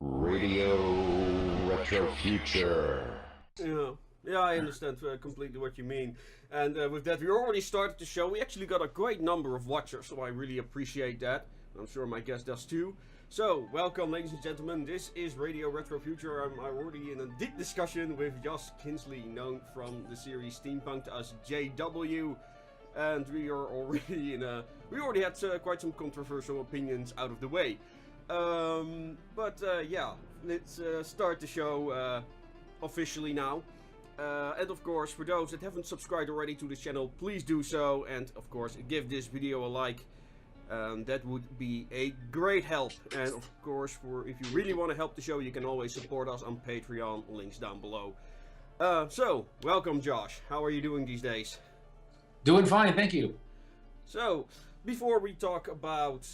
Radio Retrofuture. Yeah, I understand completely what you mean. And with that, we already started the show. We actually got a great number of watchers, so I really appreciate that. I'm sure my guest does too. So, welcome, ladies and gentlemen. This is Radio Retrofuture. I'm already in a deep discussion with JW Kinsey, known from the series Steampunk'd as JW. And we are already we already had quite some controversial opinions out of the way. Yeah, let's start the show officially now. And of course, for those that haven't subscribed already to this channel, please do so. And of course, give this video a like. That would be a great help. And of course, if you really want to help the show, you can always support us on Patreon. Links down below. So, welcome, Josh. How are you doing these days? Doing fine, thank you. So, before we talk about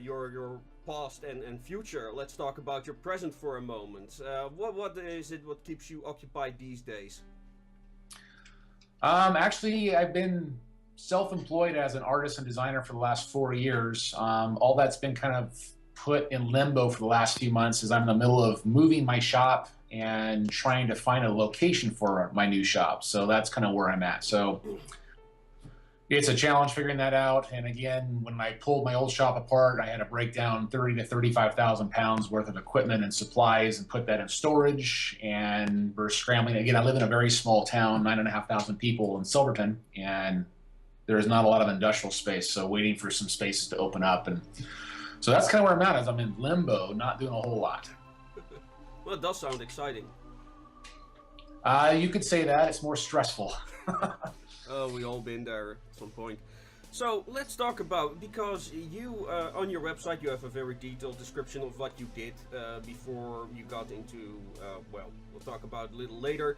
your past and future, let's talk about your present for a moment. What is it? What keeps you occupied these days? Actually, I've been self-employed as an artist and designer for the last 4 years. All that's been kind of put in limbo for the last few months as I'm in the middle of moving my shop and trying to find a location for my new shop. So that's kind of where I'm at. So it's a challenge figuring that out. And again, when I pulled my old shop apart, I had to break down 30 to 35,000 pounds worth of equipment and supplies and put that in storage. And we're scrambling. Again, I live in a very small town, 9,500 people in Silverton, and there's not a lot of industrial space. So waiting for some spaces to open up. And so that's kind of where I'm at, as I'm in limbo, not doing a whole lot. Well, it does sound exciting. You could say that. It's more stressful. Oh, we all been there at some point. So let's talk about, because you on your website you have a very detailed description of what you did before you got into well, we'll talk about it a little later.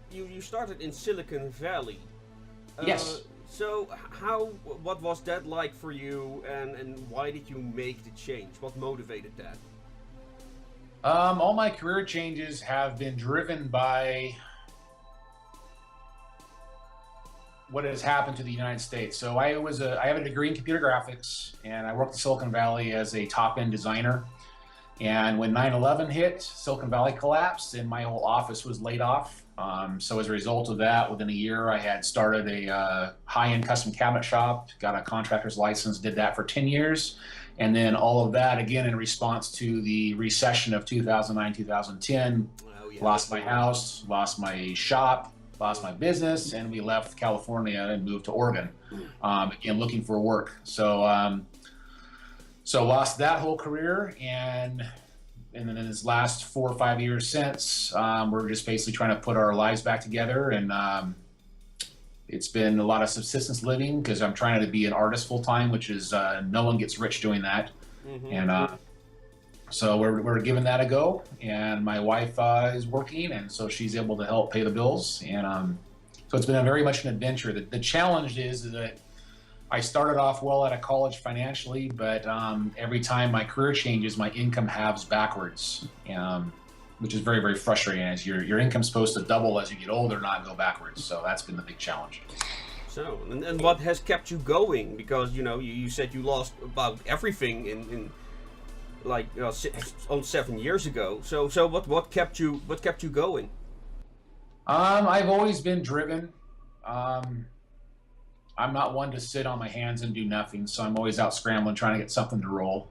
You started in Silicon Valley. Yes. So what was that like for you, and why did you make the change? What motivated that? All my career changes have been driven by what has happened to the United States. So I have a degree in computer graphics, and I worked in Silicon Valley as a top-end designer. And when 9/11 hit, Silicon Valley collapsed, and my whole office was laid off. So as a result of that, within a year, I had started a high-end custom cabinet shop, got a contractor's license, did that for 10 years. And then all of that, again, in response to the recession of 2009, 2010, lost my house, lost my shop, lost my business, and we left California and moved to Oregon, again, looking for work. So lost that whole career, and then in this last 4 or 5 years since, we're just basically trying to put our lives back together. And it's been a lot of subsistence living, because I'm trying to be an artist full time, which is no one gets rich doing that. Mm-hmm. And so we're giving that a go. And my wife is working, and so she's able to help pay the bills. And so it's been very much an adventure. The challenge is that I started off well out of college financially, but every time my career changes, my income halves backwards, which is very, very frustrating, as your income's supposed to double as you get older, not go backwards. So that's been the big challenge. So, and what has kept you going? Because, you said you lost about everything in like 7 years ago. So what kept you going? I've always been driven. I'm not one to sit on my hands and do nothing, so I'm always out scrambling, trying to get something to roll.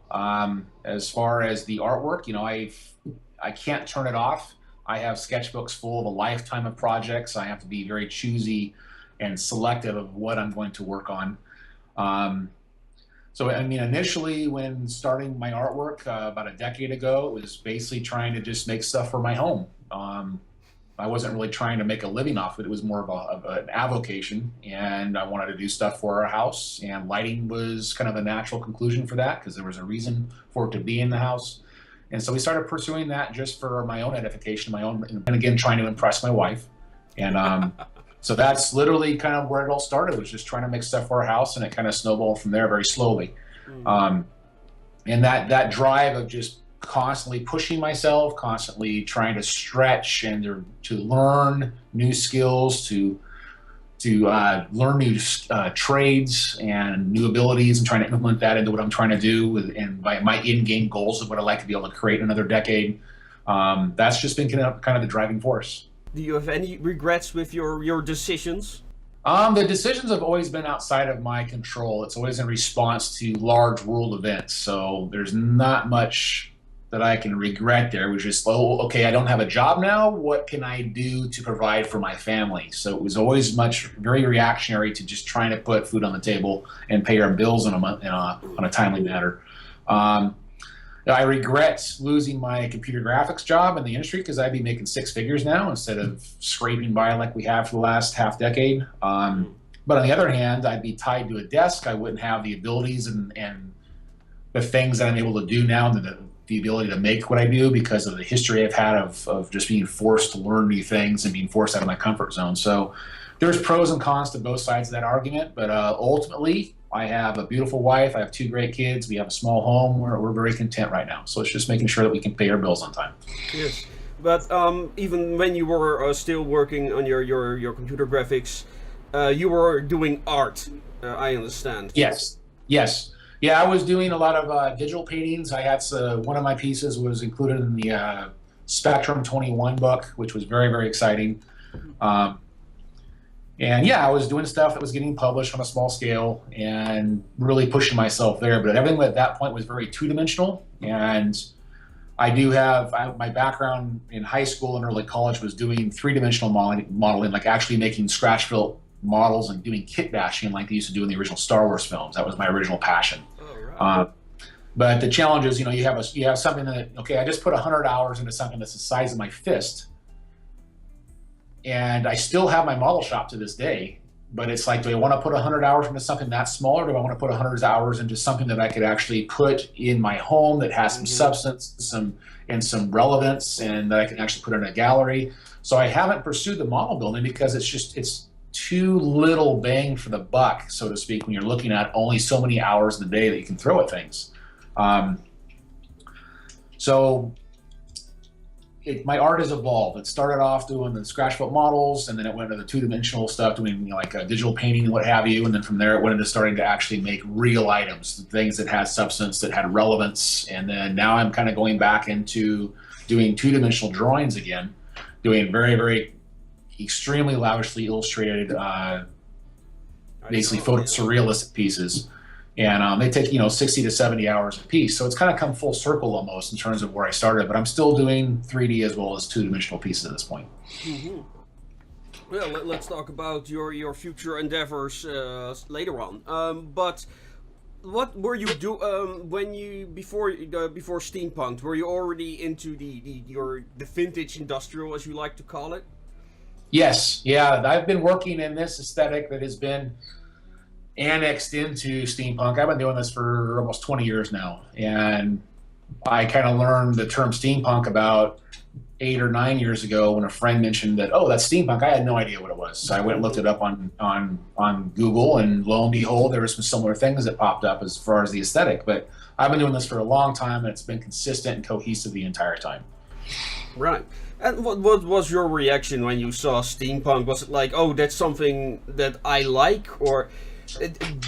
As far as the artwork, I can't turn it off. I have sketchbooks full of a lifetime of projects. I have to be very choosy and selective of what I'm going to work on. So, initially when starting my artwork about a decade ago, it was basically trying to just make stuff for my home. I wasn't really trying to make a living off it. It was more of an avocation, and I wanted to do stuff for our house, and lighting was kind of a natural conclusion for that, because there was a reason for it to be in the house. And so we started pursuing that just for my own edification, and again, trying to impress my wife. And so that's literally kind of where it all started, was just trying to make stuff for our house, and it kind of snowballed from there very slowly. And that drive of just constantly pushing myself, constantly trying to stretch and to learn new skills, to learn new trades and new abilities and trying to implement that into what I'm trying to do and my in-game goals of what I'd like to be able to create in another decade. That's just been kind of the driving force. Do you have any regrets with your decisions? The decisions have always been outside of my control. It's always in response to large world events. So there's not much that I can regret there. It was just, oh, okay, I don't have a job now. What can I do to provide for my family? So it was always very reactionary to just trying to put food on the table and pay our bills on a timely manner. I regret losing my computer graphics job in the industry because I'd be making 6 figures now instead of scraping by like we have for the last half decade. But on the other hand, I'd be tied to a desk. I wouldn't have the abilities and the things that I'm able to do now, and the ability to make what I do because of the history I've had of just being forced to learn new things and being forced out of my comfort zone. So there's pros and cons to both sides of that argument, but ultimately, I have a beautiful wife. I have 2 great kids. We have a small home. We're very content right now. So it's just making sure that we can pay our bills on time. Yes, but even when you were still working on your computer graphics, you were doing art. I understand. Yes. Yeah, I was doing a lot of digital paintings. I had one of my pieces was included in the Spectrum 21 book, which was very, very exciting. And yeah, I was doing stuff that was getting published on a small scale and really pushing myself there. But everything at that point was very 2-dimensional. And I do have my background in high school and early college was doing 3-dimensional modeling, like actually making scratch-built models and doing kit bashing like they used to do in the original Star Wars films. That was my original passion. Oh, right. But the challenge is, you have something that, okay, I just put 100 hours into something that's the size of my fist. And I still have my model shop to this day, but it's like, do I want to put 100 hours into something that small, or do I want to put 100 hours into something that I could actually put in my home that has some substance, some relevance, and that I can actually put in a gallery? So I haven't pursued the model building because it's too little bang for the buck, so to speak, when you're looking at only so many hours in the day that you can throw at things. My art has evolved. It started off doing the scratch-built models, and then it went into the 2-dimensional stuff, doing like digital painting and what have you. And then from there, it went into starting to actually make real items, things that had substance, that had relevance. And then now I'm kind of going back into doing 2-dimensional drawings again, doing very, very extremely lavishly illustrated, basically photosurrealistic pieces. And they take 60 to 70 hours a piece. So it's kind of come full circle almost in terms of where I started, but I'm still doing 3D as well as 2-dimensional pieces at this point. Mm-hmm. Well, let's talk about your future endeavors later on. But what were you before Steampunk'd? Were you already into the vintage industrial, as you like to call it? Yes, yeah. I've been working in this aesthetic that has been annexed into steampunk. I've been doing this for almost 20 years now, and I kind of learned the term steampunk about 8 or 9 years ago when a friend mentioned that, oh, that's steampunk. I had no idea what it was, so I went and looked it up on Google, and lo and behold, there were some similar things that popped up as far as the aesthetic. But I've been doing this for a long time, and it's been consistent and cohesive the entire time. Right. And what was your reaction when you saw steampunk? Was it like, oh, that's something that I like, or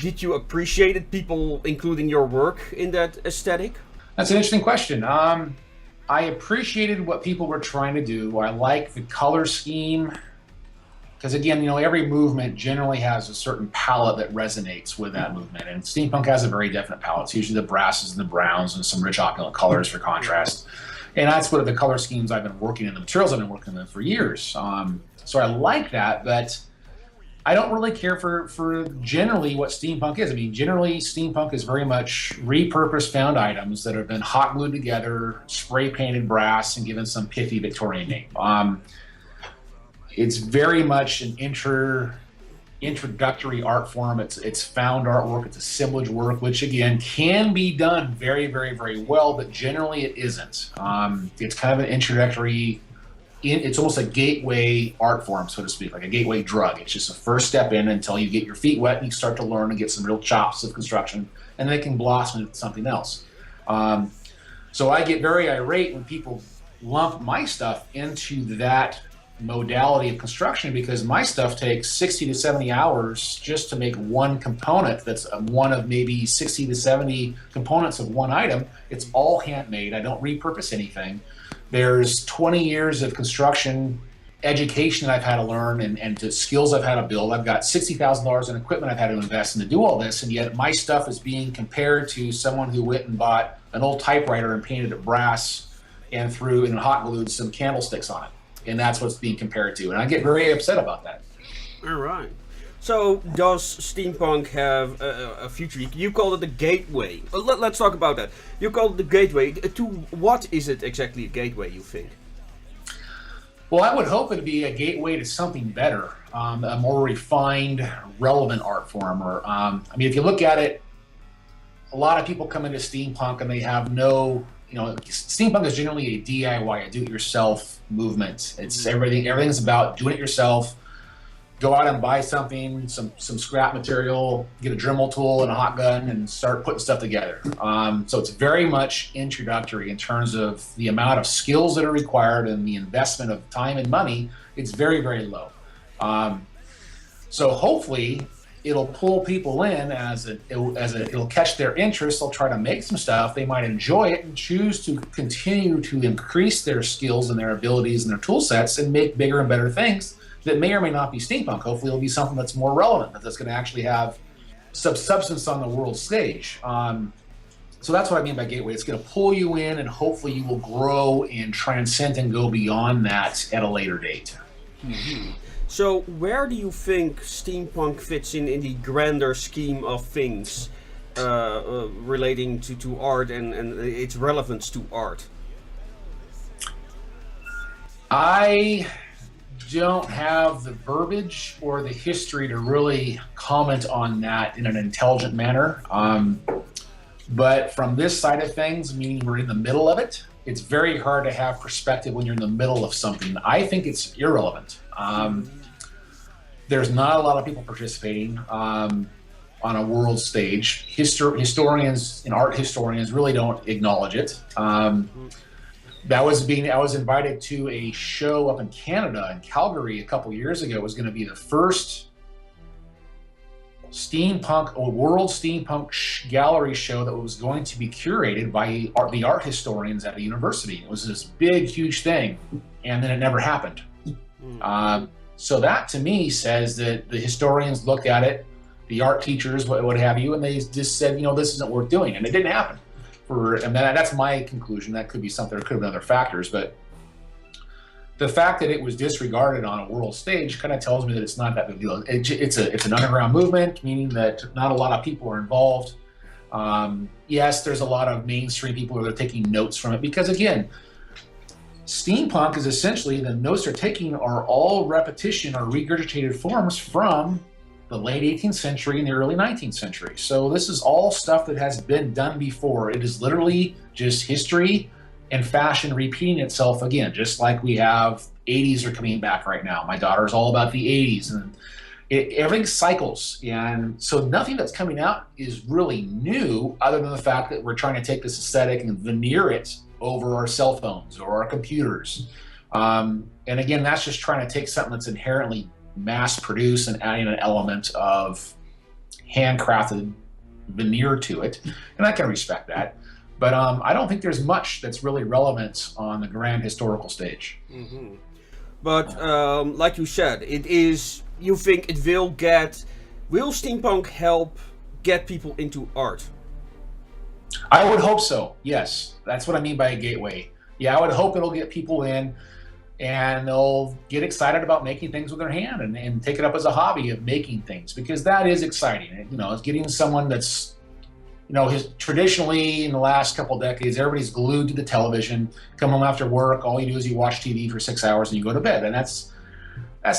did you appreciate it, people including your work in that aesthetic? That's an interesting question. I appreciated what people were trying to do. I like the color scheme, because again, every movement generally has a certain palette that resonates with that movement, and steampunk has a very definite palette. It's usually the brasses and the browns and some rich opulent colors for contrast. And that's what the color schemes I've been working in, the materials I've been working in for years. So I like that, but I don't really care for generally what steampunk is. I mean, generally steampunk is very much repurposed found items that have been hot glued together, spray painted brass, and given some pithy Victorian name. It's very much an introductory art form. It's found artwork. It's assemblage work, which again can be done very, very, very well, but generally it isn't. It's kind of an introductory. It's almost a gateway art form, so to speak, like a gateway drug. It's just a first step in until you get your feet wet and you start to learn and get some real chops of construction, and then it can blossom into something else. So I get very irate when people lump my stuff into that modality of construction because my stuff takes 60 to 70 hours just to make one component that's one of maybe 60 to 70 components of one item. It's all handmade. I don't repurpose anything. There's 20 years of construction education that I've had to learn and to skills I've had to build. I've got $60,000 in equipment I've had to invest in to do all this, and yet my stuff is being compared to someone who went and bought an old typewriter and painted it brass and threw and hot glued some candlesticks on it. And that's what's being compared to. And I get very upset about that. All right. So does steampunk have a future? You call it the gateway. Let's talk about that. You call it the gateway. To what is it exactly a gateway, you think? Well, I would hope it'd be a gateway to something better, a more refined, relevant art form. Or, I mean, if you look at it, a lot of people come into steampunk and they have no, steampunk is generally a DIY, a do-it-yourself movement. It's everything's about doing it yourself. Go out and buy something, some scrap material, get a Dremel tool and a hot gun, and start putting stuff together. So it's very much introductory in terms of the amount of skills that are required and the investment of time and money. It's very, very low. So hopefully it'll pull people in it'll catch their interest. They'll try to make some stuff. They might enjoy it and choose to continue to increase their skills and their abilities and their tool sets and make bigger and better things that may or may not be steampunk. Hopefully it'll be something that's more relevant, that's going to actually have some substance on the world stage. So that's what I mean by gateway. It's going to pull you in, and hopefully you will grow and transcend and go beyond that at a later date. Mm-hmm. So where do you think steampunk fits in the grander scheme of things relating to art and its relevance to art? I don't have the verbiage or the history to really comment on that in an intelligent manner. But from this side of things, meaning we're in the middle of it, it's very hard to have perspective when you're in the middle of something. I think it's irrelevant. There's not a lot of people participating on a world stage. Historians and art historians really don't acknowledge it. I was invited to a show up in Canada, in Calgary, a couple years ago. It was going to be the first world steampunk gallery show that was going to be curated by the art historians at a university. It was this big, huge thing, and then it never happened. So that to me says that the historians looked at it, the art teachers, what have you, and they just said, this isn't worth doing, and it didn't happen. And that's my conclusion. That could be something, there could have been other factors, but the fact that it was disregarded on a world stage kind of tells me that it's not that big a deal. It's an underground movement, meaning that not a lot of people are involved. Yes, there's a lot of mainstream people who are taking notes from it because, again, steampunk is essentially, the notes they're taking are all repetition or regurgitated forms from the late 18th century and the early 19th century. So this is all stuff that has been done before. It is literally just history and fashion repeating itself again, just like we have 80s are coming back right now. My daughter's all about the 80s, and everything cycles. And so nothing that's coming out is really new, other than the fact that we're trying to take this aesthetic and veneer it over our cell phones or our computers. And again, that's just trying to take something that's inherently mass produced and adding an element of handcrafted veneer to it. And I can respect that. But I don't think there's much that's really relevant on the grand historical stage. Mm-hmm. But like you said, you think it will steampunk help get people into art? I would hope so, yes. That's what I mean by a gateway. Yeah, I would hope it'll get people in and they'll get excited about making things with their hand and take it up as a hobby of making things, because that is exciting. It's getting someone that's, traditionally in the last couple of decades, everybody's glued to the television, come home after work, all you do is you watch TV for 6 hours and you go to bed. And that's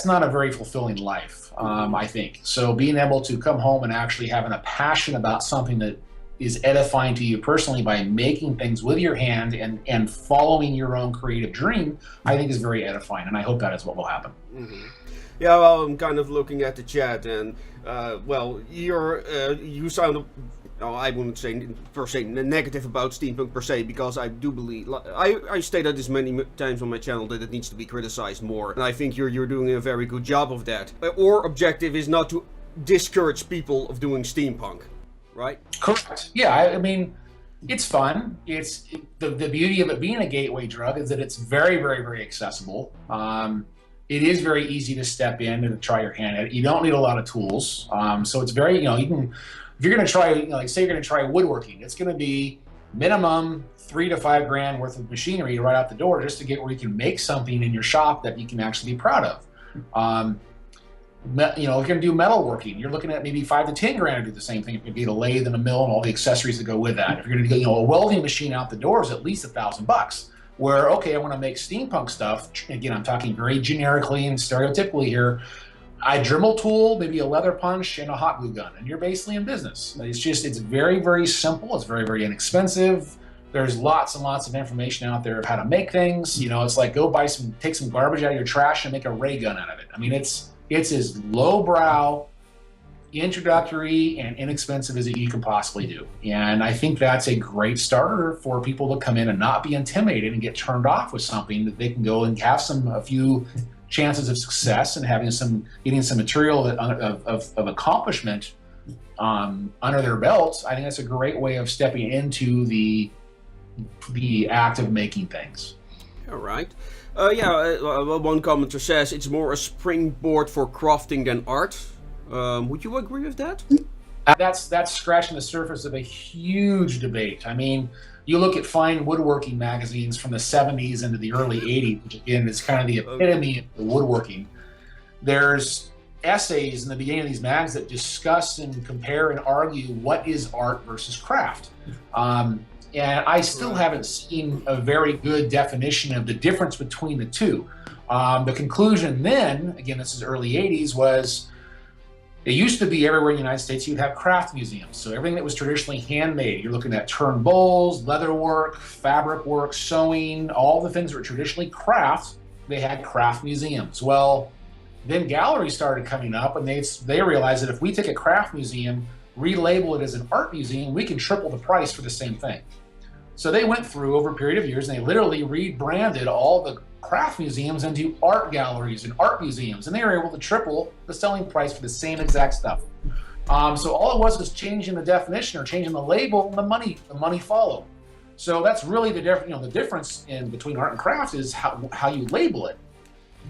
not a very fulfilling life, I think. So being able to come home and actually having a passion about something that is edifying to you personally by making things with your hand and following your own creative dream, I think is very edifying, and I hope that is what will happen. Mm-hmm. Yeah, well, I'm kind of looking at the chat, and you sound I wouldn't say per se negative about steampunk per se, because I do believe, I stated this many times on my channel, that it needs to be criticized more, and I think you're doing a very good job of that. Our objective is not to discourage people of doing steampunk, right? Correct. Yeah, I mean, it's fun. It's the beauty of it being a gateway drug is that it's very, very, very accessible. It is very easy to step in and try your hand at it. You don't need a lot of tools, so it's very, you can. If you're going to try, like say you're going to try woodworking, it's going to be minimum $3 to $5 grand worth of machinery right out the door just to get where you can make something in your shop that you can actually be proud of. If you're going to do metalworking, you're looking at maybe $5 to $10 grand to do the same thing. If you need a lathe and a mill and all the accessories that go with that. If you're going to do, a welding machine out the door is at least $1,000. Where, okay, I want to make steampunk stuff. Again, I'm talking very generically and stereotypically here. I Dremel tool, maybe a leather punch, and a hot glue gun, and you're basically in business. It's very, very simple. It's very, very inexpensive. There's lots and lots of information out there of how to make things. It's like go take some garbage out of your trash and make a ray gun out of it. I mean, it's as lowbrow, introductory, and inexpensive as you can possibly do. And I think that's a great starter for people to come in and not be intimidated and get turned off with something that they can go and have a few chances of success and getting some material of accomplishment under their belts. I think that's a great way of stepping into the act of making things. All right. One commenter says it's more a springboard for crafting than art. Would you agree with that? That's scratching the surface of a huge debate. I mean, you look at fine woodworking magazines from the 70s into the early 80s, which again is kind of the epitome of the woodworking. There's essays in the beginning of these mags that discuss and compare and argue what is art versus craft. And I still haven't seen a very good definition of the difference between the two. The conclusion then, again, this is early 80s, was it used to be everywhere in the United States you'd have craft museums. So everything that was traditionally handmade, you're looking at turn bowls, leather work, fabric work, sewing, all the things that were traditionally craft, they had craft museums. Well, then galleries started coming up, and they realized that if we take a craft museum, relabel it as an art museum, we can triple the price for the same thing. So they went through over a period of years and they literally rebranded all the craft museums into art galleries and art museums, and they were able to triple the selling price for the same exact stuff. So all it was changing the definition or changing the label, and the money followed. So that's really the difference between art and craft is how you label it.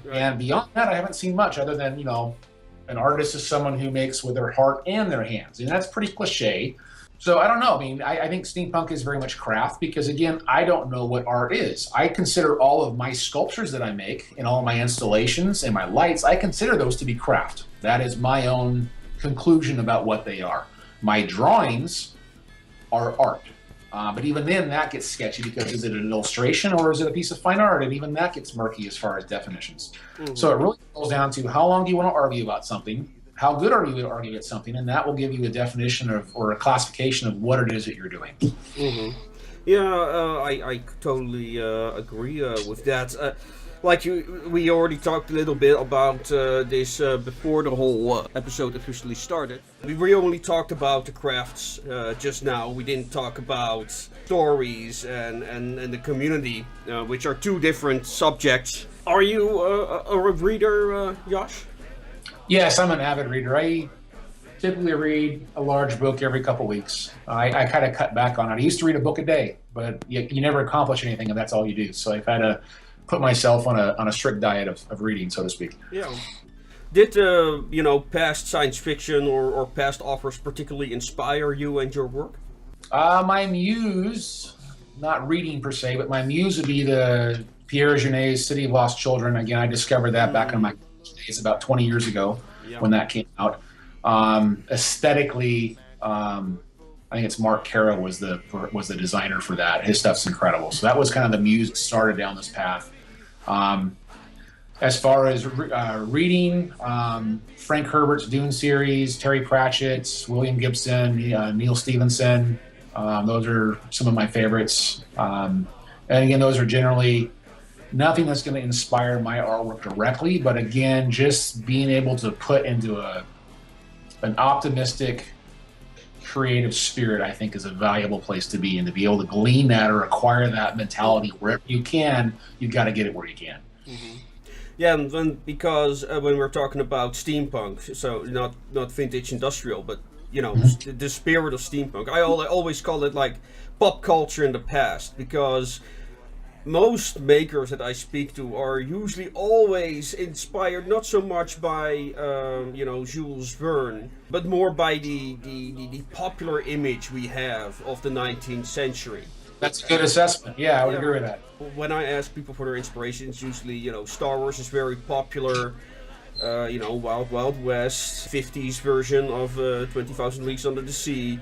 Right. And beyond that, I haven't seen much other than an artist is someone who makes with their heart and their hands, and that's pretty cliche. So I don't know. I mean, I think steampunk is very much craft because, again, I don't know what art is. I consider all of my sculptures that I make and all of my installations and my lights, I consider those to be craft. That is my own conclusion about what they are. My drawings are art. But even then, that gets sketchy because is it an illustration or is it a piece of fine art? And even that gets murky as far as definitions. Mm-hmm. So it really goes down to how long do you want to argue about something? How good are you at arguing at something? And that will give you a definition or a classification of what it is that you're doing. Mm-hmm. Yeah, I totally agree with that. We already talked a little bit about this before the whole episode officially started. We really only talked about the crafts just now. We didn't talk about stories and the community, which are two different subjects. Are you a reader, Josh? Yes, I'm an avid reader. I typically read a large book every couple weeks. I kind of cut back on it. I used to read a book a day, but you never accomplish anything if that's all you do. So I've had to put myself on a strict diet of reading, so to speak. Yeah. Did past science fiction or past authors particularly inspire you and your work? My muse, not reading per se, but my muse would be the Pierre Genet's City of Lost Children. Again, I discovered that back in my days about 20 years ago when that came out. Aesthetically, I think it's Mark Caro was the designer for that. His stuff's incredible. So that was kind of the muse that started down this path. As far as reading, Frank Herbert's Dune series, Terry Pratchett's, William Gibson, Neil Stephenson, those are some of my favorites. And again, those are generally nothing that's going to inspire my artwork directly, but again, just being able to put into an optimistic creative spirit, I think, is a valuable place to be, and to be able to glean that or acquire that mentality wherever you can, you've got to get it where you can. Mm-hmm. Yeah, and then because when we're talking about steampunk, so not vintage industrial, but you know, the spirit of steampunk, I always call it like pop culture in the past, because most makers that I speak to are usually always inspired not so much by you know, Jules Verne, but more by the popular image we have of the 19th century. That's a good assessment. Yeah, I would agree with that. When I ask people for their inspirations, usually, you know, Star Wars is very popular. You know, Wild Wild West, 50s version of 20,000 Leagues Under the Sea.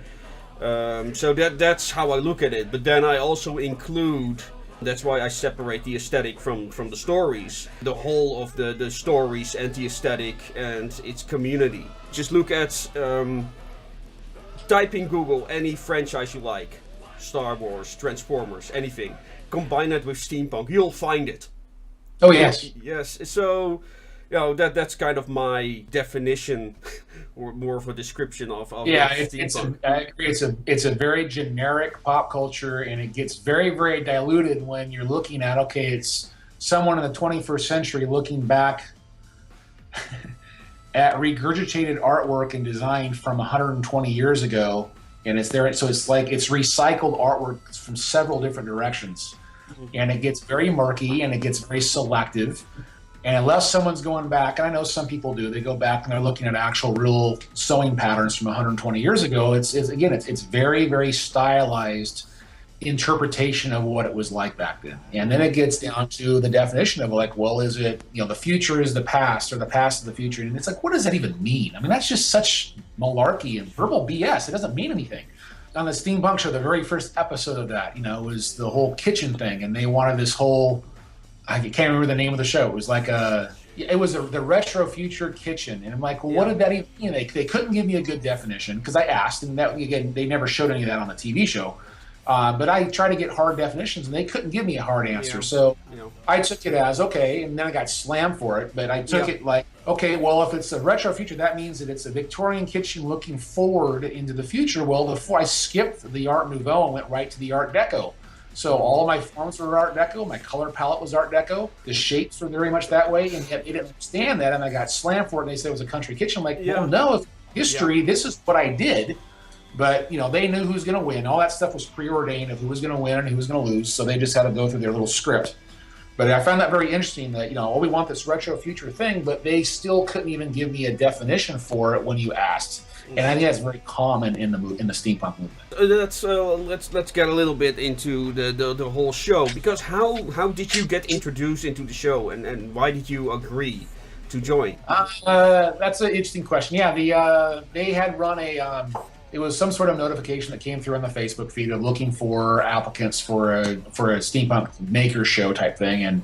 So that's how I look at it. But then I also include, that's why I separate the aesthetic from the stories. The whole of the stories and the aesthetic and its community. Just look at, type in Google any franchise you like. Star Wars, Transformers, anything. Combine that with steampunk, you'll find it. Oh yes. Yes. So, you know, that's kind of my definition, or more of a description of steampunk. I agree. It's a very generic pop culture, and it gets very, very diluted when you're looking at, okay, it's someone in the 21st century looking back at regurgitated artwork and design from 120 years ago. And it's there, so it's like it's recycled artwork from several different directions, and it gets very murky and it gets very selective. And unless someone's going back, and I know some people do, they go back and they're looking at actual real sewing patterns from 120 years ago. It's very, very stylized interpretation of what it was like back then. And then it gets down to the definition of like, well, is it, you know, the future is the past, or the past is the future? And it's like, what does that even mean? I mean, that's just such malarkey and verbal BS. It doesn't mean anything. On the Steampunk show, the very first episode of that, you know, was the whole kitchen thing, and they wanted this whole, I can't remember the name of the show. It was like the Retrofuture kitchen, and I'm like, well, what did that even mean? They couldn't give me a good definition, because I asked, and that, again, they never showed any of that on the TV show. But I tried to get hard definitions, and they couldn't give me a hard answer. So I took it as, okay, and then I got slammed for it. But I took it like, okay, well, if it's a retro future, that means that it's a Victorian kitchen looking forward into the future. Well, before I skipped the Art Nouveau and went right to the Art Deco. So all of my forms were Art Deco. My color palette was Art Deco. The shapes were very much that way, and yet they didn't understand that, and I got slammed for it, and they said it was a country kitchen. I'm like, well, no, it's history. This is what I did. But, you know, they knew who was going to win. All that stuff was preordained of who was going to win and who was going to lose. So they just had to go through their little script. But I found that very interesting that, you know, we want this retro future thing, but they still couldn't even give me a definition for it when you asked. And I think that's very common in the steampunk movement. Let's get a little bit into the whole show, because how did you get introduced into the show, and why did you agree to join? That's an interesting question. Yeah, they had run it was some sort of notification that came through on the Facebook feed of looking for applicants for a steampunk maker show type thing, and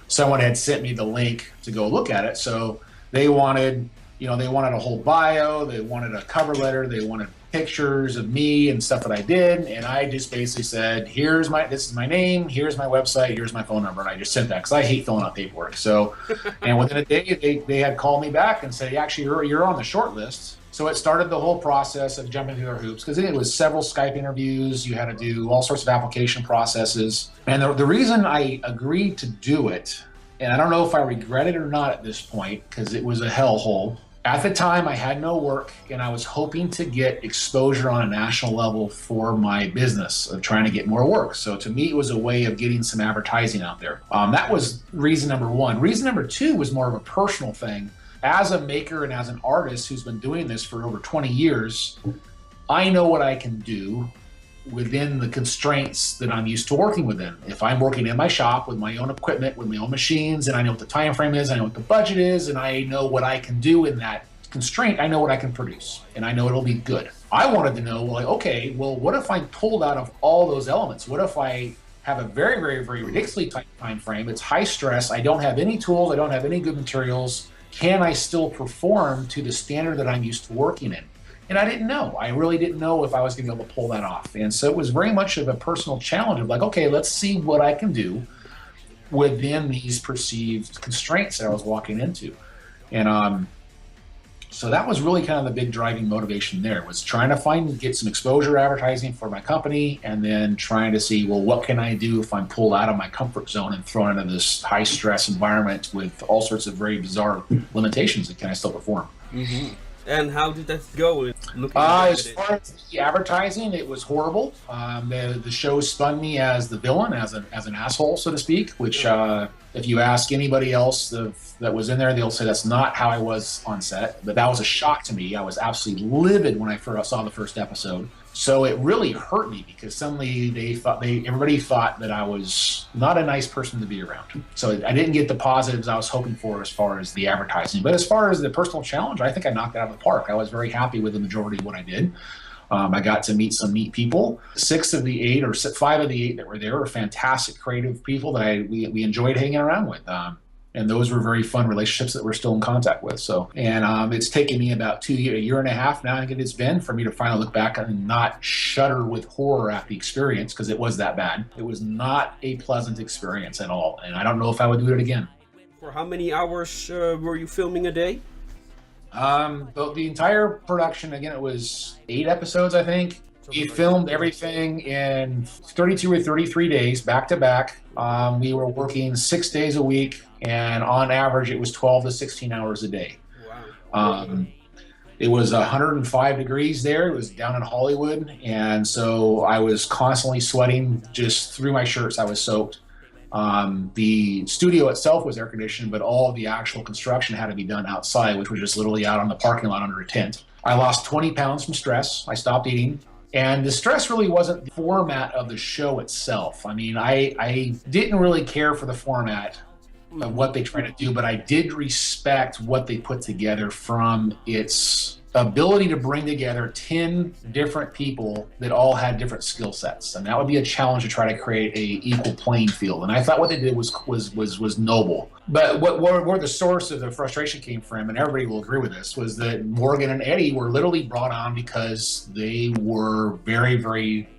someone had sent me the link to go look at it. So they wanted a whole bio, they wanted a cover letter, they wanted pictures of me and stuff that I did, and I just basically said, this is my name, here's my website, here's my phone number, and I just sent that because I hate filling out paperwork. So, and within a day, they had called me back and said, actually, you're on the short list. So it started the whole process of jumping through their hoops, because it was several Skype interviews. You had to do all sorts of application processes. And the reason I agreed to do it, and I don't know if I regret it or not at this point, because it was a hellhole. At the time, I had no work, and I was hoping to get exposure on a national level for my business of trying to get more work. So to me, it was a way of getting some advertising out there. That was reason number one. Reason number two was more of a personal thing. As a maker and as an artist who's been doing this for over 20 years, I know what I can do within the constraints that I'm used to working within. If I'm working in my shop with my own equipment, with my own machines, and I know what the time frame is, I know what the budget is, and I know what I can do in that constraint, I know what I can produce, and I know it'll be good. I wanted to know, like, okay, well, what if I'm pulled out of all those elements? What if I have a very, very, very ridiculously tight time frame? It's high stress. I don't have any tools. I don't have any good materials. Can I still perform to the standard that I'm used to working in? And I didn't know. I really didn't know if I was going to be able to pull that off. And so it was very much of a personal challenge of like, okay, let's see what I can do within these perceived constraints that I was walking into. And So that was really kind of the big driving motivation there, was trying to get some exposure advertising for my company, and then trying to see, well, what can I do if I'm pulled out of my comfort zone and thrown into this high stress environment with all sorts of very bizarre limitations, and can I still perform? Mm-hmm. And how did that go? As far as the advertising, it was horrible. The show spun me as the villain, as an asshole, so to speak, which if you ask anybody else that was in there, they'll say that's not how I was on set. But that was a shock to me. I was absolutely livid when I first saw the first episode. So it really hurt me, because suddenly everybody thought that I was not a nice person to be around. So I didn't get the positives I was hoping for as far as the advertising. But as far as the personal challenge, I think I knocked it out of the park. I was very happy with the majority of what I did. I got to meet some neat people. 5 of the 8 that were there were fantastic, creative people that we enjoyed hanging around with. And those were very fun relationships that we're still in contact with. So, and it's taken me about a year and a half now, I think it's been, for me to finally look back and not shudder with horror at the experience, because it was that bad. It was not a pleasant experience at all, and I don't know if I would do it again. For how many hours were you filming a day? The entire production, again, it was 8 episodes, I think. We filmed everything in 32 or 33 days, back to back. We were working 6 days a week, and on average, it was 12 to 16 hours a day. Wow. It was 105 degrees there. It was down in Hollywood, and so I was constantly sweating just through my shirts. I was soaked. The studio itself was air conditioned, but all of the actual construction had to be done outside, which was just literally out on the parking lot under a tent. I lost 20 pounds from stress. I stopped eating. And the stress really wasn't the format of the show itself. I mean, I didn't really care for the format of what they tried to do, but I did respect what they put together, from its ability to bring together 10 different people that all had different skill sets. And that would be a challenge, to try to create a equal playing field. And I thought what they did was noble. But where the source of the frustration came from, and everybody will agree with this, was that Morgan and Eddie were literally brought on because they were very, very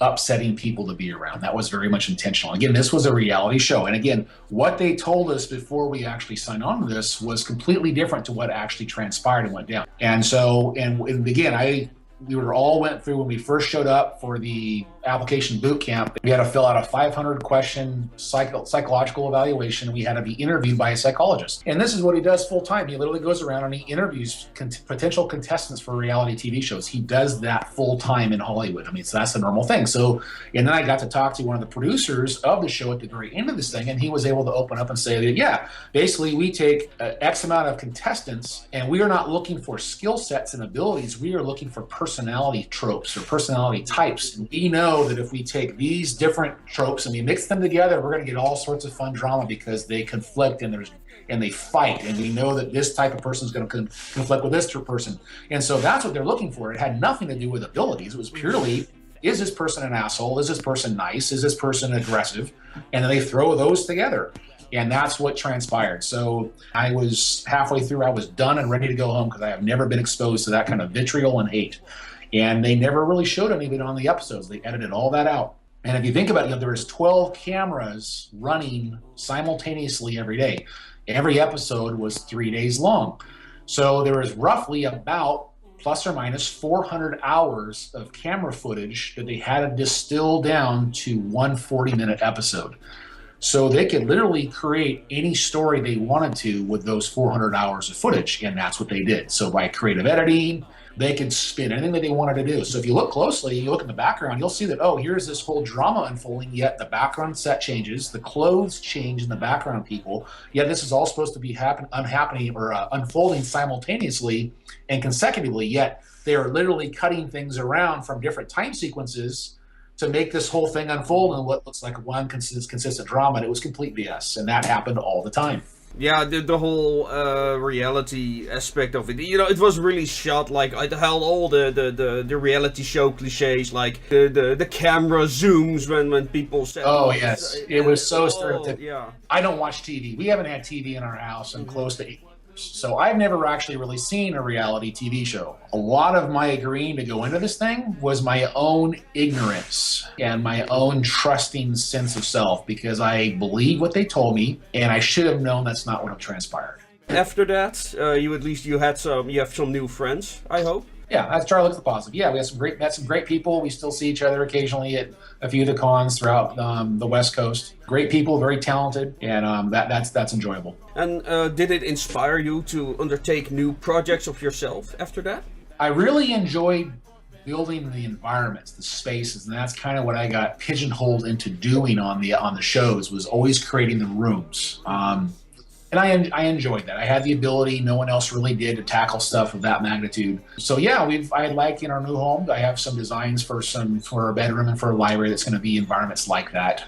upsetting people to be around. That was very much intentional. Again, this was a reality show. And again, what they told us before we actually signed on to this was completely different to what actually transpired and went down. And so, and again, we all went through, when we first showed up for the application boot camp, we had to fill out a 500-question psychological evaluation. We had to be interviewed by a psychologist. And this is what he does full time. He literally goes around and he interviews potential contestants for reality TV shows. He does that full time in Hollywood. I mean, so that's a normal thing. So, and then I got to talk to one of the producers of the show at the very end of this thing, and he was able to open up and say that, yeah, basically we take X amount of contestants, and we are not looking for skill sets and abilities. We are looking for personality tropes or personality types. And we know that if we take these different tropes and we mix them together, we're going to get all sorts of fun drama, because they conflict and they fight. And we know that this type of person is going to conflict with this person. And so that's what they're looking for. It had nothing to do with abilities. It was purely, is this person an asshole? Is this person nice? Is this person aggressive? And then they throw those together. And that's what transpired. So I was halfway through, I was done and ready to go home, because I have never been exposed to that kind of vitriol and hate. And they never really showed any of it on the episodes. They edited all that out. And if you think about it, there was 12 cameras running simultaneously every day. Every episode was 3 days long. So there was roughly about plus or minus 400 hours of camera footage that they had to distill down to one 40-minute episode. So they could literally create any story they wanted to with those 400 hours of footage, and that's what they did. So by creative editing, they could spin anything that they wanted to do. So if you look closely, you look in the background, you'll see that, oh, here's this whole drama unfolding, yet the background set changes, the clothes change in the background people, yet this is all supposed to be unfolding simultaneously and consecutively, yet they are literally cutting things around from different time sequences to make this whole thing unfold in what looks like one consistent drama. And it was complete BS, and that happened all the time. Yeah, the whole reality aspect of it. You know, it was really shot like it held all the reality show cliches, like the camera zooms when people said. Oh yes, it was so stereotypical. Yeah. I don't watch TV. We haven't had TV in our house in close to 8 years. So I've never actually really seen a reality TV show. A lot of my agreeing to go into this thing was my own ignorance and my own trusting sense of self, because I believed what they told me, and I should have known that's not what transpired. After that, you have some new friends, I hope. Yeah, that's try to look at the positive. Yeah, we had met some great people. We still see each other occasionally at a few of the cons throughout the West Coast. Great people, very talented, and that's enjoyable. And did it inspire you to undertake new projects of yourself after that? I really enjoyed building the environments, the spaces, and that's kind of what I got pigeonholed into doing on the shows, was always creating the rooms. And I enjoyed that. I had the ability, no one else really did, to tackle stuff of that magnitude. So yeah, I like in our new home, I have some designs for a bedroom and for a library that's going to be environments like that.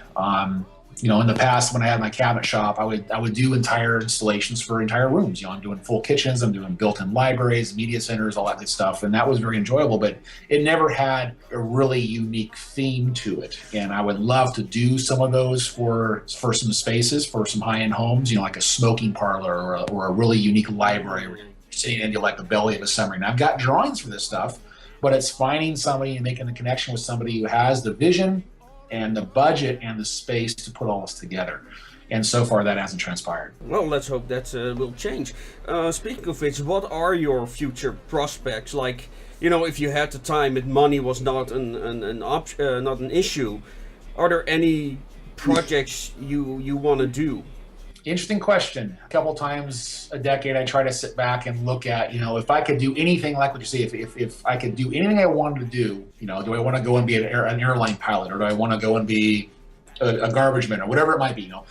You know, in the past when I had my cabinet shop, I would do entire installations for entire rooms. You know, I'm doing full kitchens, I'm doing built-in libraries, media centers, all that good stuff, and that was very enjoyable. But it never had a really unique theme to it. And I would love to do some of those for some spaces, for some high-end homes. You know, like a smoking parlor or a really unique library where you're sitting into like the belly of a submarine. I've got drawings for this stuff, but it's finding somebody and making the connection with somebody who has the vision and the budget and the space to put all this together. And so far that hasn't transpired. Well, let's hope that will change. Speaking of which, what are your future prospects? Like, you know, if you had the time and money was not not an issue, are there any projects you want to do? Interesting question. A couple times a decade, I try to sit back and look at, you know, if I could do anything like what you say, if I could do anything I wanted to do, you know, do I want to go and be an airline pilot, or do I want to go and be a garbage man, or whatever it might be, you know?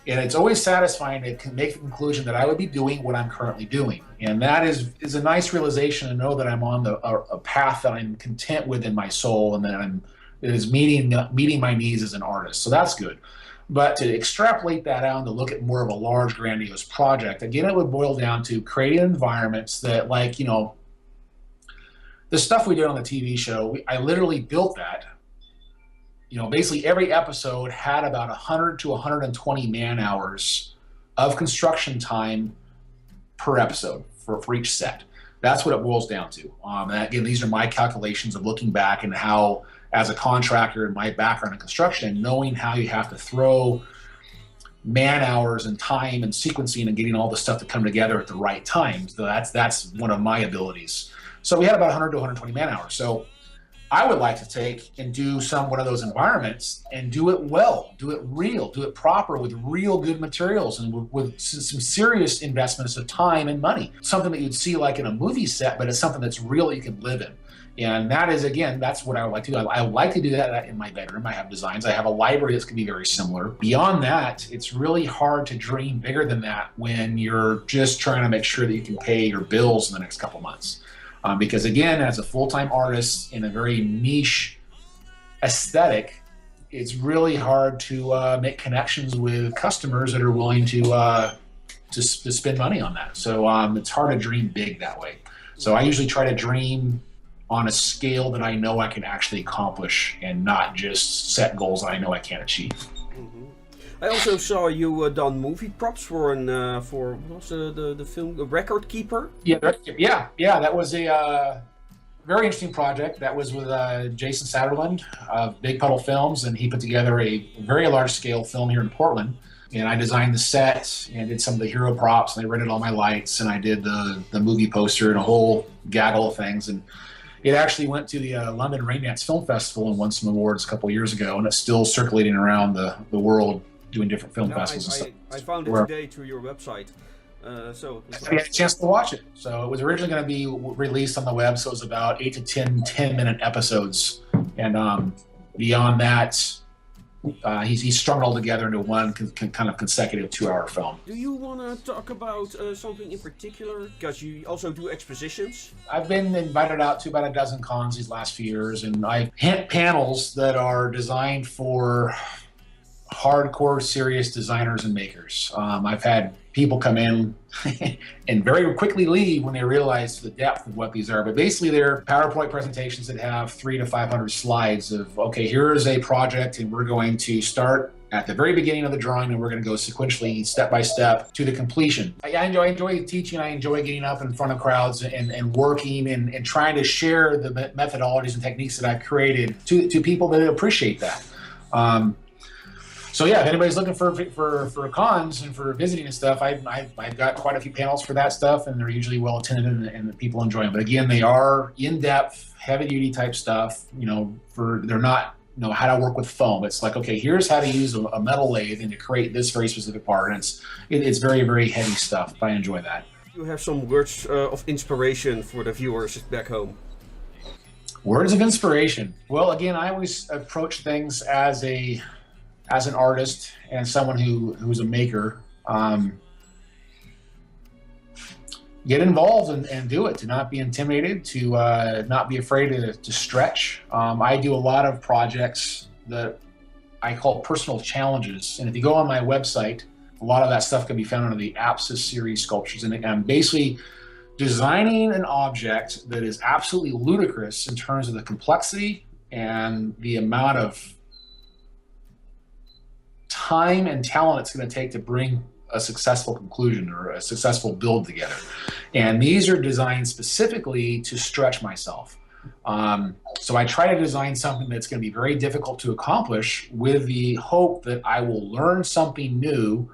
And it's always satisfying to make the conclusion that I would be doing what I'm currently doing. And that is a nice realization to know that I'm on a path that I'm content with in my soul, and that it is meeting my needs as an artist. So that's good. But to extrapolate that out and to look at more of a large, grandiose project, again, it would boil down to creating environments that, like, you know, the stuff we did on the TV show, I literally built that. You know, basically every episode had about 100 to 120 man hours of construction time per episode for each set. That's what it boils down to. And again, these are my calculations of looking back and how, as a contractor in my background in construction, knowing how you have to throw man hours and time and sequencing and getting all the stuff to come together at the right time. So that's one of my abilities. So we had about 100 to 120 man hours. So I would like to take and do one of those environments and do it well, do it real, do it proper with real good materials and with some serious investments of time and money. Something that you'd see like in a movie set, but it's something that's real that you can live in. And that is, again, that's what I would like to do. I would like to do that in my bedroom. I have designs. I have a library that's going to be very similar. Beyond that, it's really hard to dream bigger than that when you're just trying to make sure that you can pay your bills in the next couple months. Because again, as a full-time artist in a very niche aesthetic, it's really hard to make connections with customers that are willing to spend money on that. So it's hard to dream big that way. So I usually try to dream on a scale that I know I can actually accomplish, and not just set goals that I know I can't achieve. I also saw you done movie props for what was the film Record Keeper? Yeah, that was a very interesting project. That was with Jason Satterland of Big Puddle Films, and he put together a very large scale film here in Portland. And I designed the set and did some of the hero props, and I rented all my lights, and I did the movie poster and a whole gaggle of things. And it actually went to the London Raindance Film Festival and won some awards a couple of years ago, and it's still circulating around the world doing different film festivals and stuff. I found it today through your website. So I had a chance to watch it. So it was originally going to be released on the web, so it was about 8 to 10-minute episodes. And beyond that, he strung it all together into one kind of consecutive 2-hour film. Do you want to talk about something in particular? Because you also do expositions. I've been invited out to about a dozen cons these last few years, and I've had panels that are designed for hardcore, serious designers and makers. I've had people come in and very quickly leave when they realize the depth of what these are. But basically, they're PowerPoint presentations that have 300 to 500 slides of, okay, here is a project, and we're going to start at the very beginning of the drawing, and we're going to go sequentially, step by step, to the completion. I enjoy teaching. I enjoy getting up in front of crowds and working and trying to share the methodologies and techniques that I've created to people that appreciate that. So yeah, if anybody's looking for cons and for visiting and stuff, I've got quite a few panels for that stuff, and they're usually well attended and the people enjoy them. But again, they are in depth, heavy duty type stuff. They're not how to work with foam. It's like, okay, here's how to use a metal lathe and to create this very specific part, and it's very, very heavy stuff. I enjoy that. You have some words of inspiration for the viewers back home. Words of inspiration. Well, again, I always approach things as an artist and someone who's a maker. Get involved and do it. To not be intimidated. To not be afraid to stretch. I do a lot of projects that I call personal challenges, and if you go on my website, a lot of that stuff can be found under the Apsis series sculptures, and I'm basically designing an object that is absolutely ludicrous in terms of the complexity and the amount of time and talent it's going to take to bring a successful conclusion or a successful build together. And these are designed specifically to stretch myself. So I try to design something that's going to be very difficult to accomplish with the hope that I will learn something new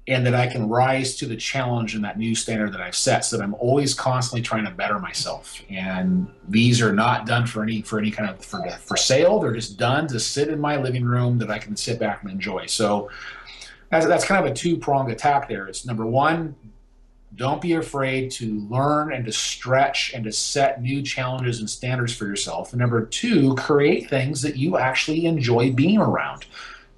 and that I can rise to the challenge and that new standard that I've set, so that I'm always constantly trying to better myself. And these are not done for any kind of for sale. They're just done to sit in my living room that I can sit back and enjoy. So that's kind of a two-pronged attack there. It's number one, don't be afraid to learn and to stretch and to set new challenges and standards for yourself. And number two, create things that you actually enjoy being around.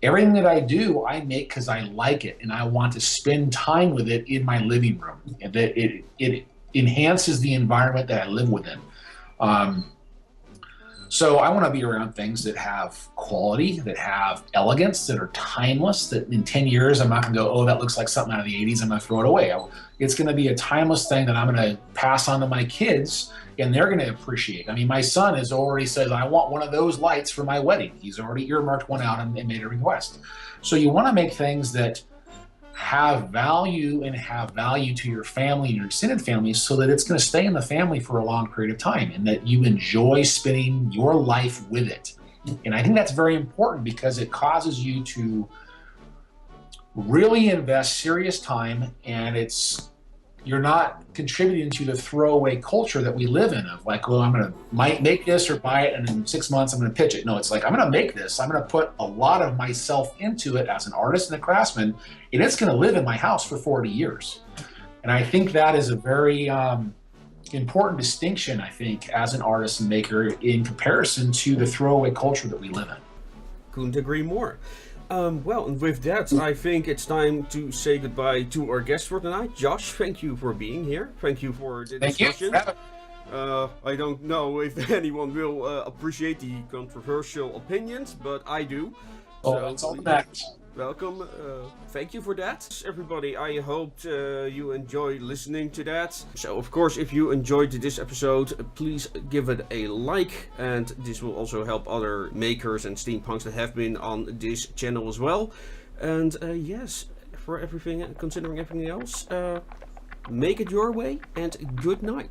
Everything that I do, I make because I like it and I want to spend time with it in my living room. And that it enhances the environment that I live within. So I want to be around things that have quality, that have elegance, that are timeless, that in 10 years I'm not going to go, oh, that looks like something out of the 80s, I'm going to throw it away. It's going to be a timeless thing that I'm going to pass on to my kids, and they're going to appreciate. I mean, my son has already said, I want one of those lights for my wedding. He's already earmarked one out and made a request. So you want to make things that have value and have value to your family and your extended family, so that it's going to stay in the family for a long period of time and that you enjoy spending your life with it. And I think that's very important because it causes you to really invest serious time, and you're not contributing to the throwaway culture that we live in of like, well, might make this or buy it and in 6 months I'm going to pitch it. No, it's like, I'm going to make this. I'm going to put a lot of myself into it as an artist and a craftsman, and it's going to live in my house for 40 years. And I think that is a very important distinction, I think, as an artist and maker in comparison to the throwaway culture that we live in. Couldn't agree more. Well, and with that, I think it's time to say goodbye to our guest for tonight. Josh, thank you for being here. Thank you for the discussion. I don't know if anyone will appreciate the controversial opinions, but I do. So it's all that. Welcome. Thank you for that. Everybody, I hope you enjoy listening to that. So, of course, if you enjoyed this episode, please give it a like. And this will also help other makers and steampunks that have been on this channel as well. And yes, for everything, considering everything else, make it your way and good night.